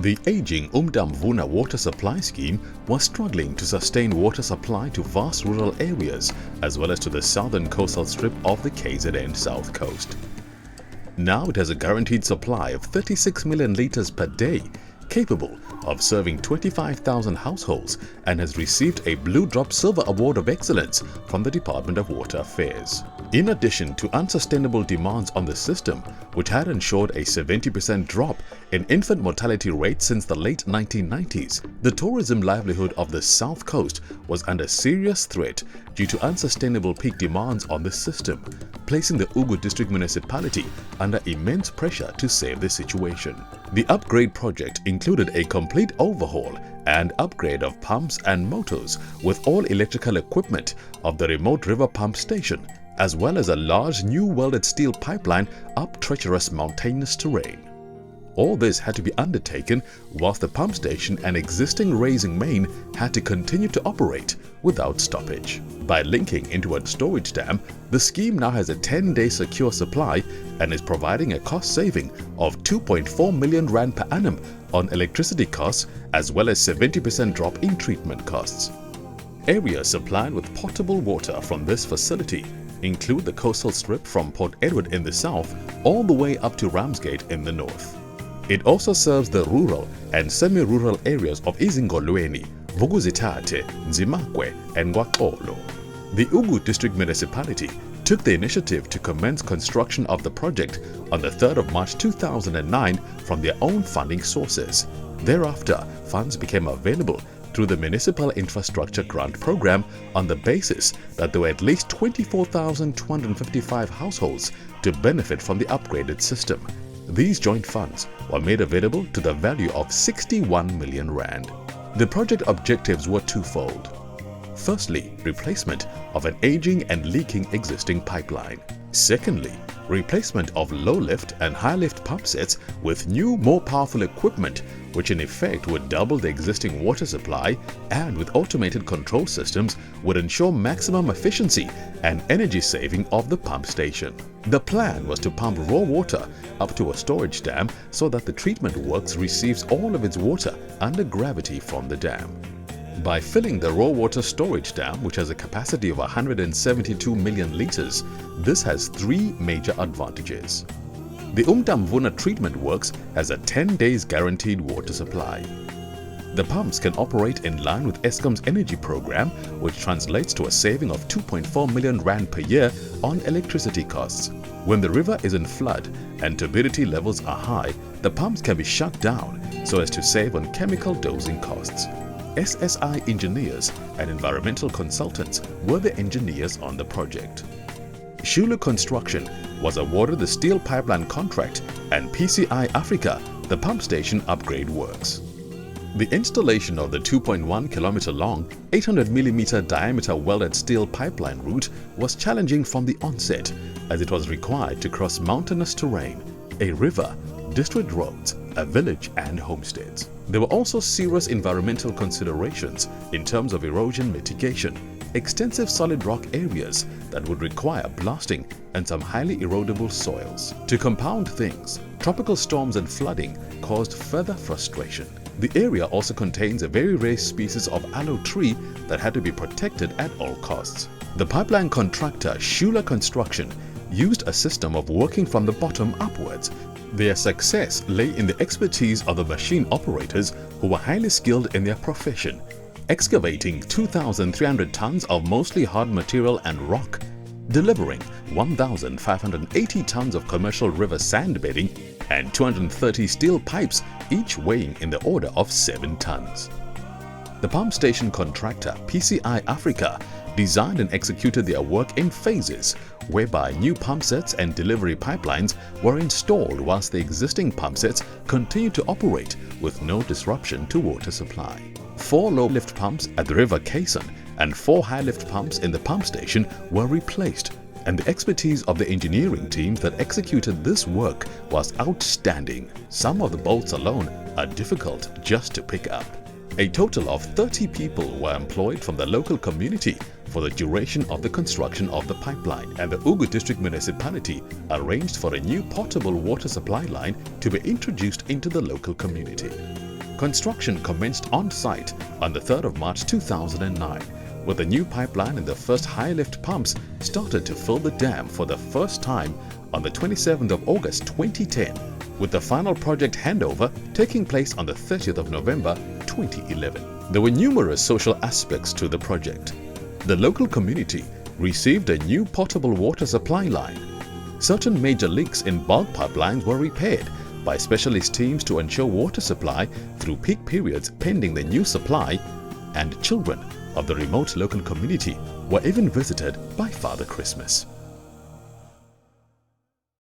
The aging Umtamvuna water supply scheme was struggling to sustain water supply to vast rural areas as well as to the southern coastal strip of the KZN South Coast. Now it has a guaranteed supply of 36 million litres per day, capable of serving 25,000 households, and has received a Blue Drop Silver Award of Excellence from the Department of Water Affairs. In addition to unsustainable demands on the system, which had ensured a 70% drop in infant mortality rates since the late 1990s, the tourism livelihood of the South Coast was under serious threat due to unsustainable peak demands on the system, placing the Ugu District Municipality under immense pressure to save the situation. The upgrade project included a complete overhaul and upgrade of pumps and motors with all electrical equipment of the remote river pump station, as well as a large new welded steel pipeline up treacherous mountainous terrain. All this had to be undertaken whilst the pump station and existing raising main had to continue to operate without stoppage. By linking into a storage dam, the scheme now has a 10-day secure supply and is providing a cost saving of 2.4 million rand per annum on electricity costs, as well as 70% drop in treatment costs. Areas supplied with potable water from this facility include the coastal strip from Port Edward in the south all the way up to Ramsgate in the north. It also serves the rural and semi-rural areas of Izingolweni, Vukuzitate, Nzimakwe and Ngwaqolo. The Ugu District Municipality took the initiative to commence construction of the project on the 3rd of March 2009 from their own funding sources. Thereafter, funds became available through the Municipal Infrastructure Grant Program on the basis that there were at least 24,255 households to benefit from the upgraded system. These joint funds were made available to the value of 61 million rand. The project objectives were twofold. Firstly, replacement of an aging and leaking existing pipeline. Secondly, replacement of low-lift and high-lift pump sets with new, more powerful equipment, which in effect would double the existing water supply and with automated control systems would ensure maximum efficiency and energy saving of the pump station. The plan was to pump raw water up to a storage dam so that the treatment works receives all of its water under gravity from the dam. By filling the raw water storage dam, which has a capacity of 172 million litres, this has three major advantages. The Umtamvuna treatment works has a 10 days guaranteed water supply. The pumps can operate in line with Eskom's energy program, which translates to a saving of 2.4 million rand per year on electricity costs. When the river is in flood and turbidity levels are high, the pumps can be shut down so as to save on chemical dosing costs. SSI engineers and environmental consultants were the engineers on the project. Zulu Construction was awarded the steel pipeline contract and PCI Africa the pump station upgrade works. The installation of the 2.1 km long, 800 mm diameter welded steel pipeline route was challenging from the onset, as it was required to cross mountainous terrain, a river, district roads, a village and homesteads. There were also serious environmental considerations in terms of erosion mitigation, extensive solid rock areas that would require blasting and some highly erodible soils. To compound things, tropical storms and flooding caused further frustration. The area also contains a very rare species of aloe tree that had to be protected at all costs. The pipeline contractor Zulu Construction used a system of working from the bottom upwards. Their success lay in the expertise of the machine operators who were highly skilled in their profession, excavating 2,300 tons of mostly hard material and rock, delivering 1,580 tons of commercial river sand bedding and 230 steel pipes, each weighing in the order of 7 tons. The pump station contractor PCI Africa designed and executed their work in phases, whereby new pump sets and delivery pipelines were installed whilst the existing pump sets continued to operate with no disruption to water supply. 4 low-lift pumps at the River Cason and 4 high-lift pumps in the pump station were replaced, and the expertise of the engineering teams that executed this work was outstanding. Some of the bolts alone are difficult just to pick up. A total of 30 people were employed from the local community for the duration of the construction of the pipeline, and the Ugu District Municipality arranged for a new potable water supply line to be introduced into the local community. Construction commenced on site on the 3rd of March 2009, with the new pipeline and the first high-lift pumps started to fill the dam for the first time on the 27th of August 2010, with the final project handover taking place on the 30th of November 2011. There were numerous social aspects to the project. The local community received a new potable water supply line. Certain major leaks in bulk pipelines were repaired by specialist teams to ensure water supply through peak periods pending the new supply, and children of the remote local community were even visited by Father Christmas.